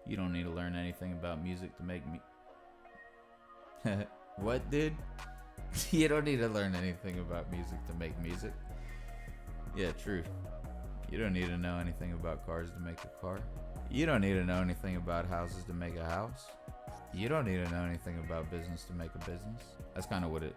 You don't need to learn anything about music to make me. What, dude? You don't need to learn anything about music to make music. Yeah, true. You don't need to know anything about cars to make a car. You don't need to know anything about houses to make a house. You don't need to know anything about business to make a business. That's kind of what it...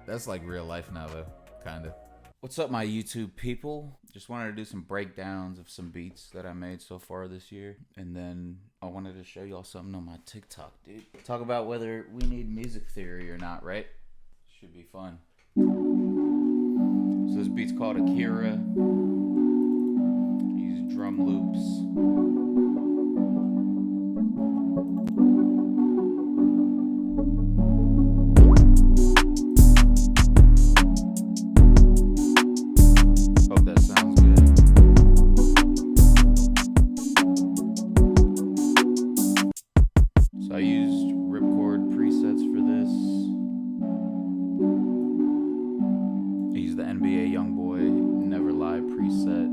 That's like real life now, though. Kind of. What's up, my YouTube people? Just wanted to do some breakdowns of some beats that I made so far this year. And then I wanted to show y'all something on my TikTok, dude. Talk about whether we need music theory or not, right? Should be fun. So this beat's called Akira. Use drum loops. I used ripcord presets for this. I used the NBA Youngboy Never Lie preset.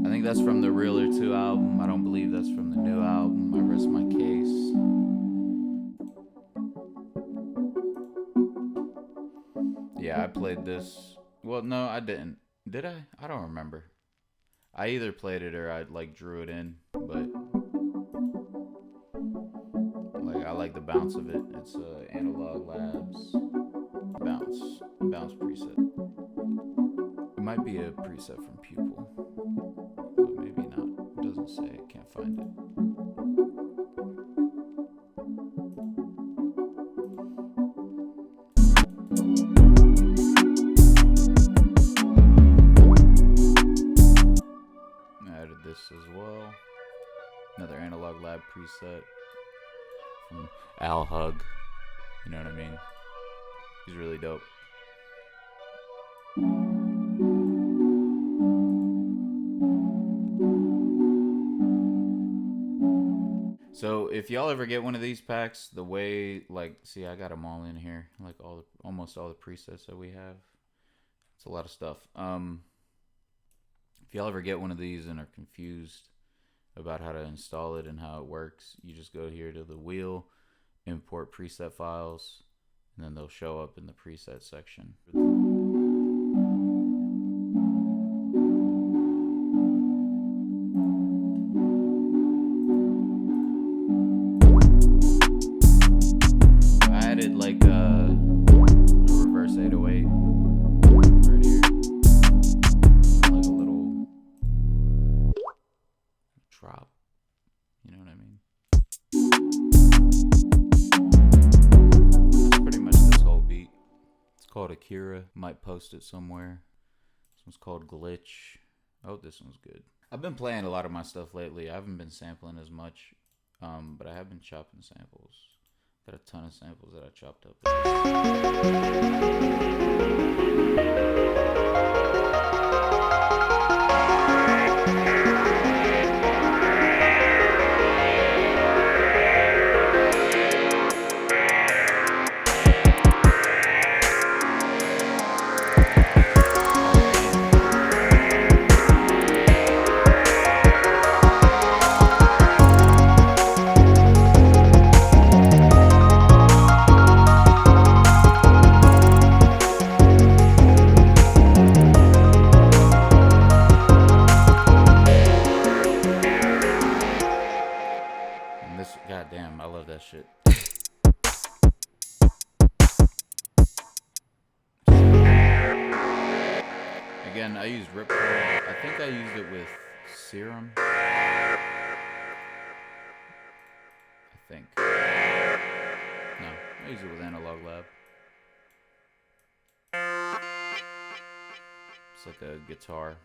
I think that's from the Realer 2 album. I don't believe that's from the new album. I rest my case. Yeah, I played this. Well, no, I didn't. Did I? I don't remember. I either played it or I drew it in, but I like the bounce of it. It's Analog Labs bounce preset. It might be a preset from Pupil, but maybe not. It doesn't say. I can't find it. I added this as well. Another Analog Lab preset from Al Hug. You know what I mean? He's really dope. So if y'all ever get one of these packs, the way see, I got them all in here, almost all the presets that we have. It's a lot of stuff. If y'all ever get one of these and are confused about how to install it and how it works, you just go here to the wheel, import preset files, and then they'll show up in the preset section. I added a reverse 808 right here, like a little drop, you know what I mean? That's pretty much this whole beat. It's called Akira. Might post it somewhere. This one's called Glitch. Oh, this one's good. I've been playing a lot of my stuff lately. I haven't been sampling as much, but I have been chopping samples. Got a ton of samples that I chopped up. Goddamn, I love that shit. Again, I used Ripcord. I think I used it with Serum. I think. No, I used it with Analog Lab. It's like a guitar.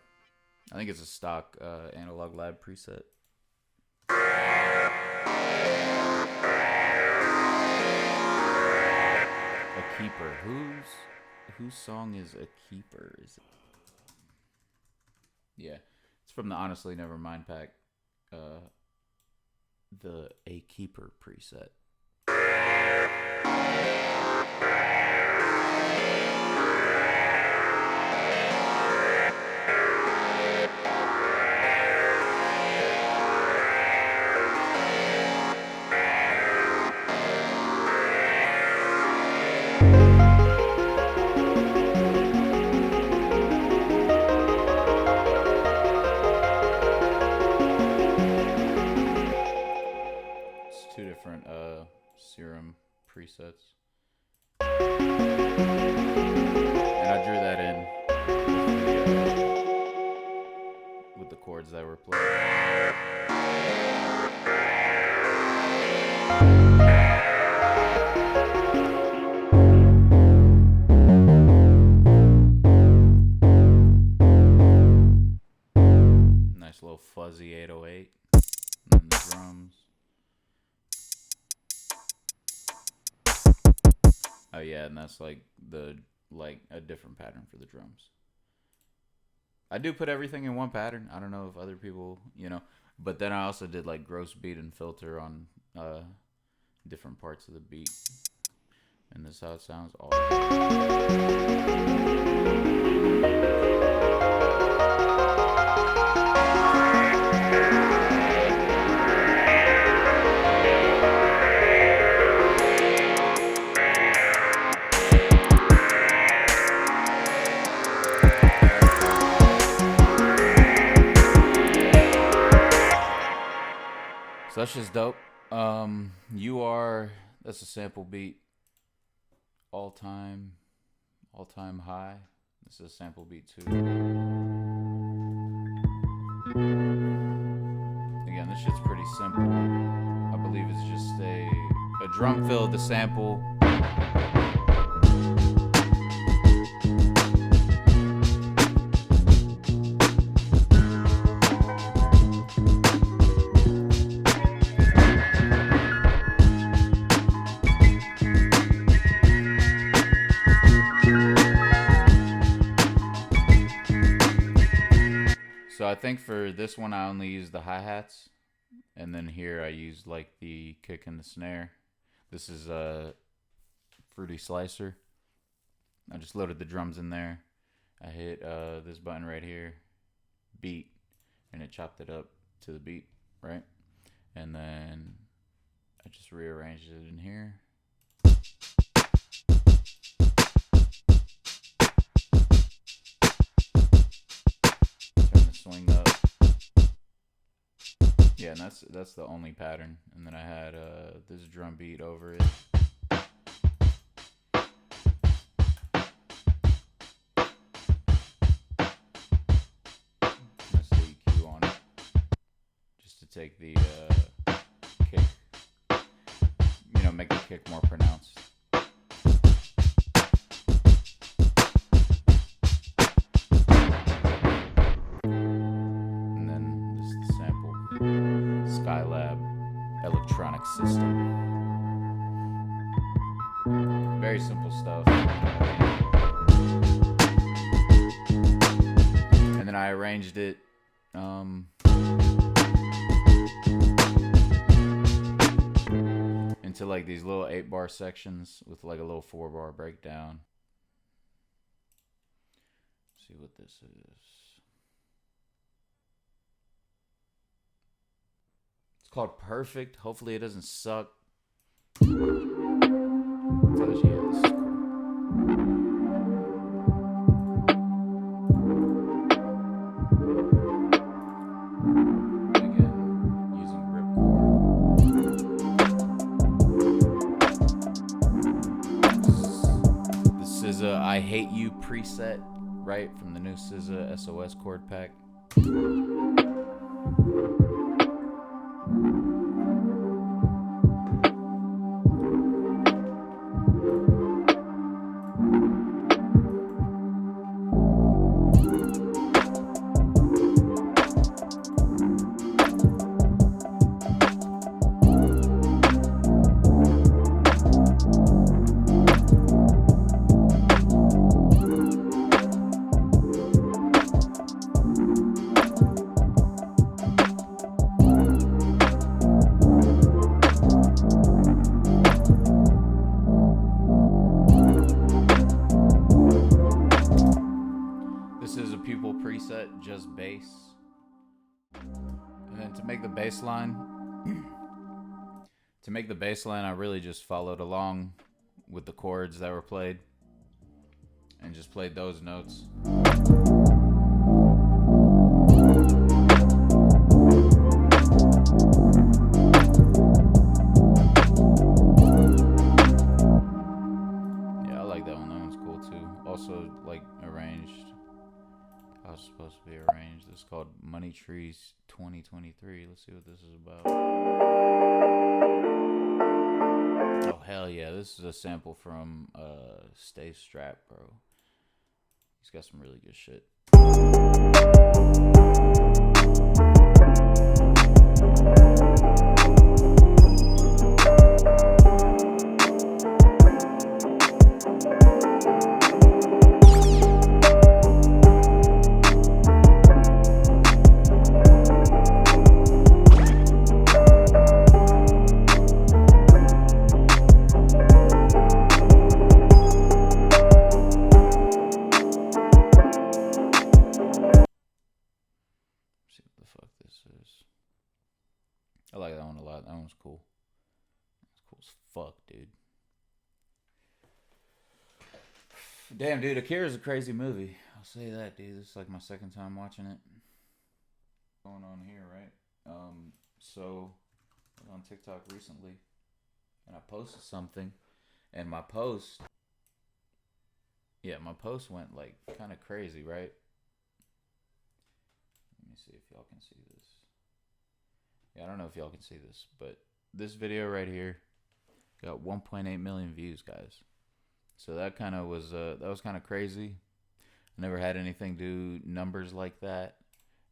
I think it's a stock Analog Lab preset. A Keeper. Whose song is A Keeper? Is it? Yeah, it's from the Honestly Nevermind pack. The A Keeper preset. different serum presets. And I drew that in with the chords that were played. Nice little fuzzy 808. And then the drums. Oh yeah, and that's like a different pattern for the drums. I do put everything in one pattern. I don't know if other people, but then I also did like gross beat and filter on different parts of the beat. And this is how it sounds all. So that's just dope. That's a sample beat. All time high. This is a sample beat too. Again, this shit's pretty simple. I believe it's just a drum fill, the sample. So I think for this one I only used the hi-hats, and then here I used like the kick and the snare. This is a Fruity Slicer. I just loaded the drums in there. I hit this button right here, beat, and it chopped it up to the beat, right? And then I just rearranged it in here. Swing up. Yeah, and that's the only pattern. And then I had this drum beat over it. That's the EQ on it. Just to take the kick, make the kick more pronounced. Electronic system. Very simple stuff. And then I arranged it into like these little 8-bar sections with like a little 4-bar breakdown. Let's see what this is. Called Perfect. Hopefully it doesn't suck. This is cool. Again, using ripcord. This is a I Hate You preset, right, from the new SZA SOS chord pack. Preset, just bass. And then to make the bass line, I really just followed along with the chords that were played and just played those notes. arranged. This is called Money Trees 2023. Let's see what this is about. Oh, hell yeah. This is a sample from Stay Strapped, bro. He's got some really good shit. I like that one a lot. That one's cool. It's cool as fuck, dude. Damn, dude, Akira's a crazy movie. I'll say that, dude. This is like my second time watching it. Going on here, right? So I was on TikTok recently, and I posted something, and my post went like kind of crazy, right? Let me see if y'all can see this. Yeah, I don't know if y'all can see this, but this video right here got 1.8 million views, guys. So that kind of was kind of crazy. I never had anything do numbers like that,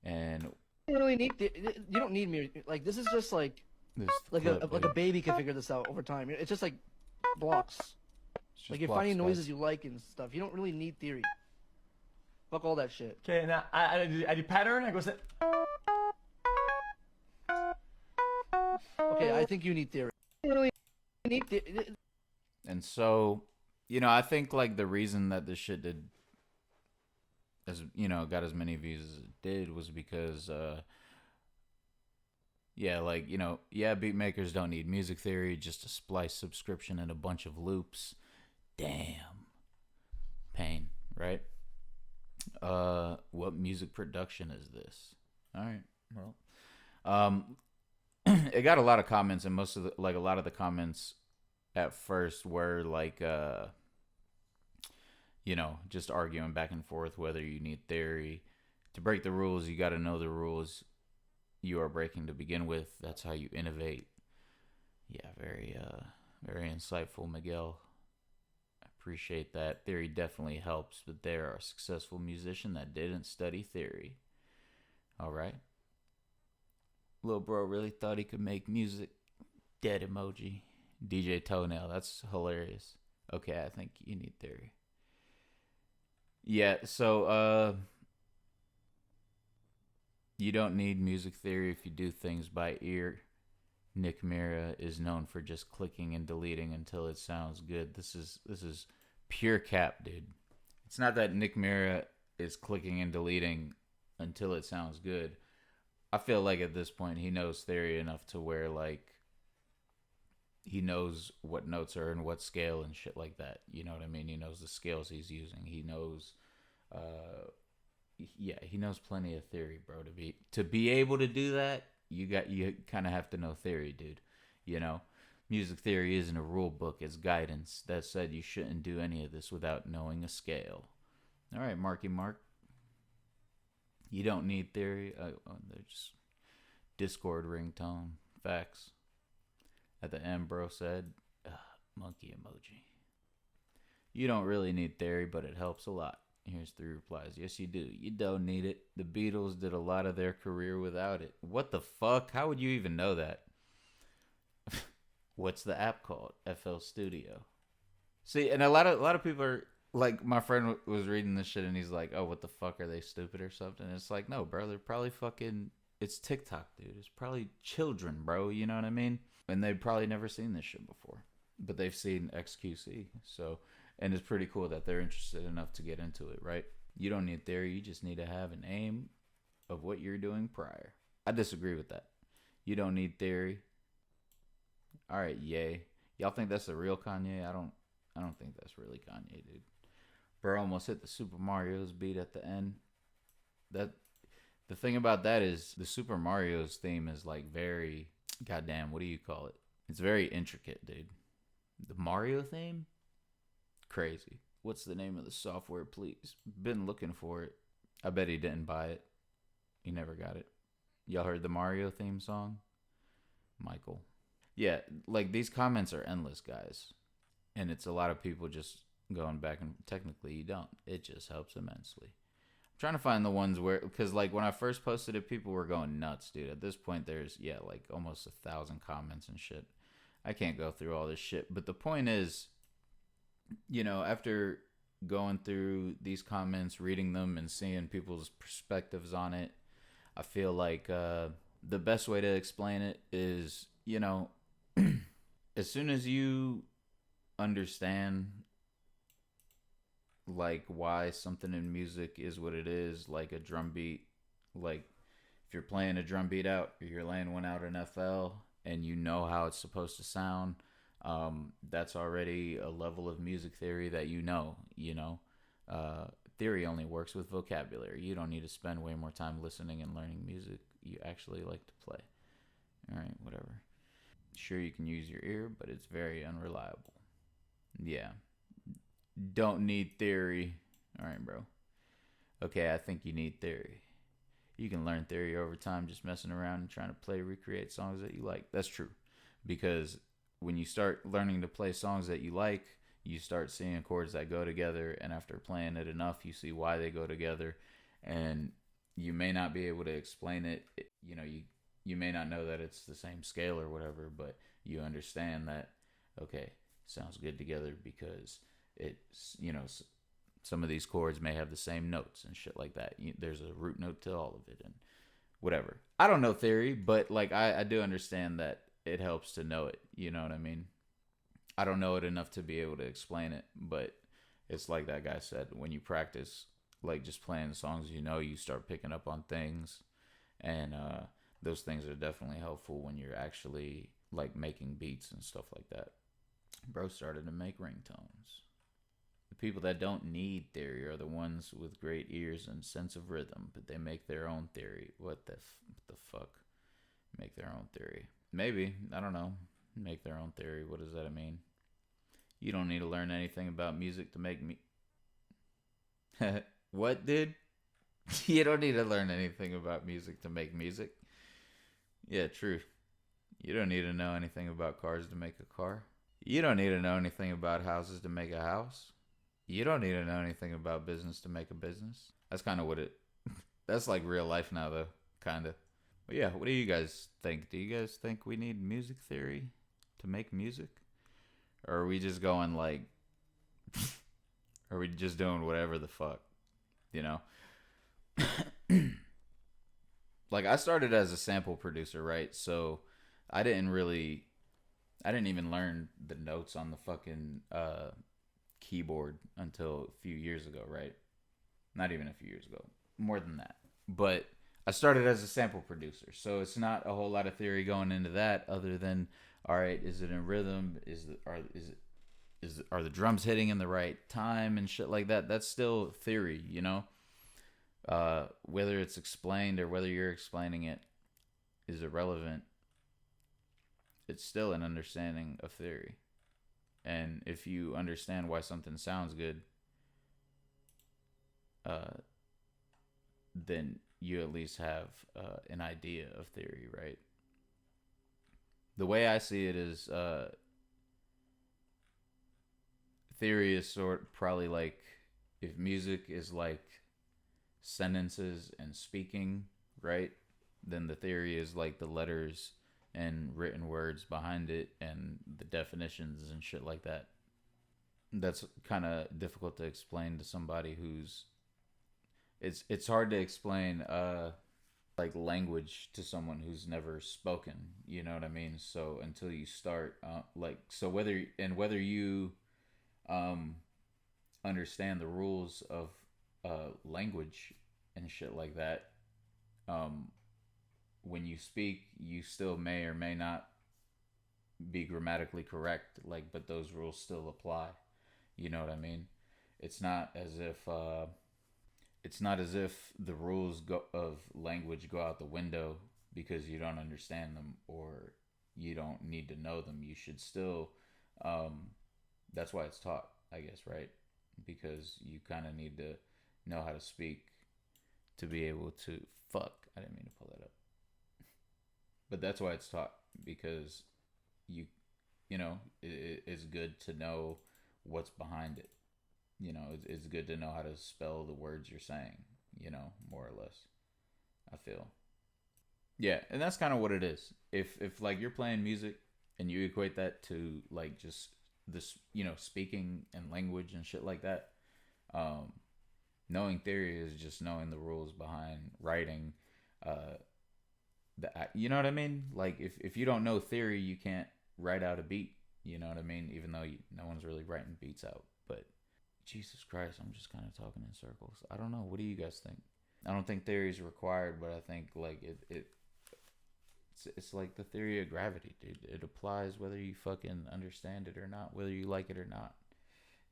and you don't really need you don't need me. Like, this is just like a baby can figure this out over time. It's just like blocks. Like, you're finding noises you like and stuff. You don't really need theory. Fuck all that shit. Okay, now I do pattern. I go sit. Okay, I think you need theory. You don't really need theory. And so, I think like the reason that this shit did, got as many views as it did was because, beat makers don't need music theory, just a splice subscription and a bunch of loops. Damn. Pain, right? What music production is this? All right, well, it got a lot of comments, and most of a lot of the comments at first were like, just arguing back and forth whether you need theory. To break the rules, you got to know the rules you are breaking to begin with. That's how you innovate. Yeah, very insightful, Miguel. I appreciate that. Theory definitely helps, but there are a successful musician that didn't study theory. All right. Little bro really thought he could make music. Dead emoji. DJ Toenail. That's hilarious. Okay, I think you need theory. Yeah, so you don't need music theory if you do things by ear. Nick Mira is known for just clicking and deleting until it sounds good. This is pure cap, dude. It's not that Nick Mira is clicking and deleting until it sounds good. I feel like at this point he knows theory enough to where like he knows what notes are in what scale and shit like that. You know what I mean? He knows the scales he's using. He knows he knows plenty of theory, bro. To be able to do that, you kind of have to know theory, dude. Music theory isn't a rule book, it's guidance. That said, you shouldn't do any of this without knowing a scale. All right, Marky Mark. You don't need theory. There's Discord ringtone. Facts. At the end, bro said, monkey emoji. You don't really need theory, but it helps a lot. Here's 3 replies. Yes, you do. You don't need it. The Beatles did a lot of their career without it. What the fuck? How would you even know that? What's the app called? FL Studio. See, and a lot of people are like, my friend was reading this shit and he's like, oh, what the fuck, are they stupid or something? And it's like, no, bro, they're probably fucking, it's TikTok, dude. It's probably children, bro. You know what I mean? And they've probably never seen this shit before, but they've seen XQC. So, and it's pretty cool that they're interested enough to get into it, right? You don't need theory. You just need to have an aim of what you're doing prior. I disagree with that. You don't need theory. All right, yay. Y'all think that's the real Kanye? I don't think that's really Kanye, dude. Bro almost hit the Super Mario's beat at the end. The thing about that is the Super Mario's theme is like very, goddamn, what do you call it? It's very intricate, dude. The Mario theme? Crazy. What's the name of the software, please? Been looking for it. I bet he didn't buy it. You never got it. Y'all heard the Mario theme song? Michael. Yeah, like these comments are endless, guys. And it's a lot of people just going back, and technically you don't. It just helps immensely. I'm trying to find the ones where, because like when I first posted it, people were going nuts, dude. At this point, there's, yeah, like almost 1,000 comments and shit. I can't go through all this shit. But the point is, you know, after going through these comments, reading them, and seeing people's perspectives on it, I feel like the best way to explain it is, you know, as soon as you understand like why something in music is what it is, like a drum beat, like if you're playing a drum beat out or you're laying one out in FL and you know how it's supposed to sound, that's already a level of music theory that you know. Theory only works with vocabulary. You don't need to spend way more time listening and learning music you actually like to play. All right, whatever. Sure, you can use your ear, but it's very unreliable. Yeah. Don't need theory. All right, bro. Okay, I think you need theory. You can learn theory over time just messing around and trying to recreate songs that you like. That's true. Because when you start learning to play songs that you like, you start seeing chords that go together, and after playing it enough, you see why they go together, and you may not be able to explain it. You know, you may not know that it's the same scale or whatever, but you understand that, okay, sounds good together because it's, you know, some of these chords may have the same notes and shit like that. There's a root note to all of it and whatever. I don't know theory, but like I do understand that it helps to know it. You know what I mean? I don't know it enough to be able to explain it, but it's like that guy said, when you practice, like just playing songs, you know, you start picking up on things, and those things are definitely helpful when you're actually like making beats and stuff like that. Bro started to make ringtones. The people that don't need theory are the ones with great ears and sense of rhythm, but they make their own theory. What the fuck? Make their own theory. Maybe, I don't know. Make their own theory. What does that mean? You don't need to learn anything about music to make me. What, dude? You don't need to learn anything about music to make music. Yeah, true. You don't need to know anything about cars to make a car. You don't need to know anything about houses to make a house. You don't need to know anything about business to make a business. That's kind of what it... That's like real life now, though. Kind of. But yeah, what do you guys think? Do you guys think we need music theory to make music? Or are we just going like... are we just doing whatever the fuck? You know? Like, I started as a sample producer, right? So I didn't even learn the notes on the fucking keyboard until a few years ago, right? Not even a few years ago. More than that. But I started as a sample producer. So it's not a whole lot of theory going into that, other than, all right, is it in rhythm? Are the drums hitting in the right time and shit like that? That's still theory, you know? Whether it's explained or whether you're explaining it is irrelevant. It's still an understanding of theory. And if you understand why something sounds good, then you at least have an idea of theory, right? The way I see it is theory is probably like if music is like sentences and speaking, right? Then the theory is like the letters and written words behind it and the definitions and shit like that. That's kind of difficult to explain to somebody who's it's hard to explain like language to someone who's never spoken, you know what I mean? So until you start whether you understand the rules of language and shit like that, when you speak, you still may or may not be grammatically correct, like, but those rules still apply. You know what I mean? It's not as if the rules of language go out the window because you don't understand them or you don't need to know them. You should still. That's why it's taught, I guess, right? Because you kind of need to know how to speak to be able to. Fuck, I didn't mean to pull that up. But that's why it's taught, because you know, it's good to know what's behind it. You know, it's good to know how to spell the words you're saying, you know, more or less, I feel. Yeah, and that's kind of what it is. If like you're playing music and you equate that to like just this, you know, speaking and language and shit like that, knowing theory is just knowing the rules behind writing. You know what I mean? Like if you don't know theory, you can't write out a beat. You know what I mean? Even though no one's really writing beats out. But Jesus Christ, I'm just kind of talking in circles. I don't know. What do you guys think? I don't think theory is required, but I think like it's like the theory of gravity, dude. It applies whether you fucking understand it or not, whether you like it or not.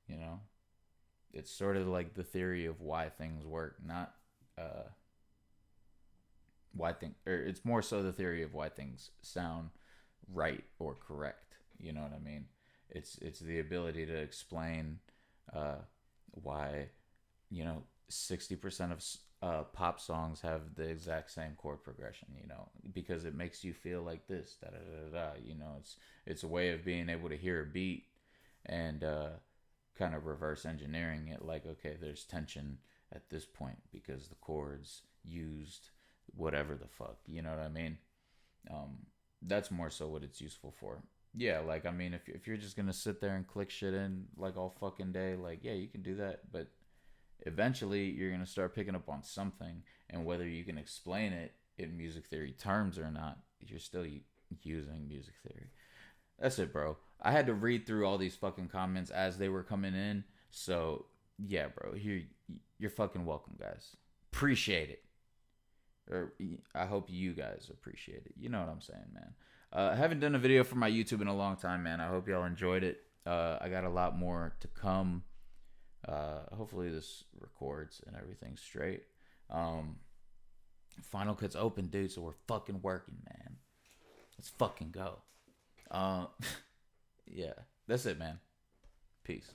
You know, it's sort of like the theory of why things work, not or it's more so the theory of why things sound right or correct. You know what I mean? It's the ability to explain why, you know, 60% of pop songs have the exact same chord progression, you know, because it makes you feel like this, da da da da. You know, it's a way of being able to hear a beat and kind of reverse engineering it. Like, okay, there's tension at this point because the chords used whatever the fuck. You know what I mean? That's more so what it's useful for. Yeah, like, I mean, if you're just gonna sit there and click shit in like all fucking day, like, yeah, you can do that, but eventually you're going to start picking up on something, and whether you can explain it in music theory terms or not, you're still using music theory. That's it, bro. I had to read through all these fucking comments as they were coming in, so yeah, bro, you're fucking welcome, guys. Appreciate it. Or I hope you guys appreciate it. You know what I'm saying, man. I haven't done a video for my YouTube in a long time, man. I hope y'all enjoyed it. I got a lot more to come. Hopefully this records and everything's straight. Final Cut's open, dude, so we're fucking working, man. Let's fucking go. Yeah, that's it, man. Peace.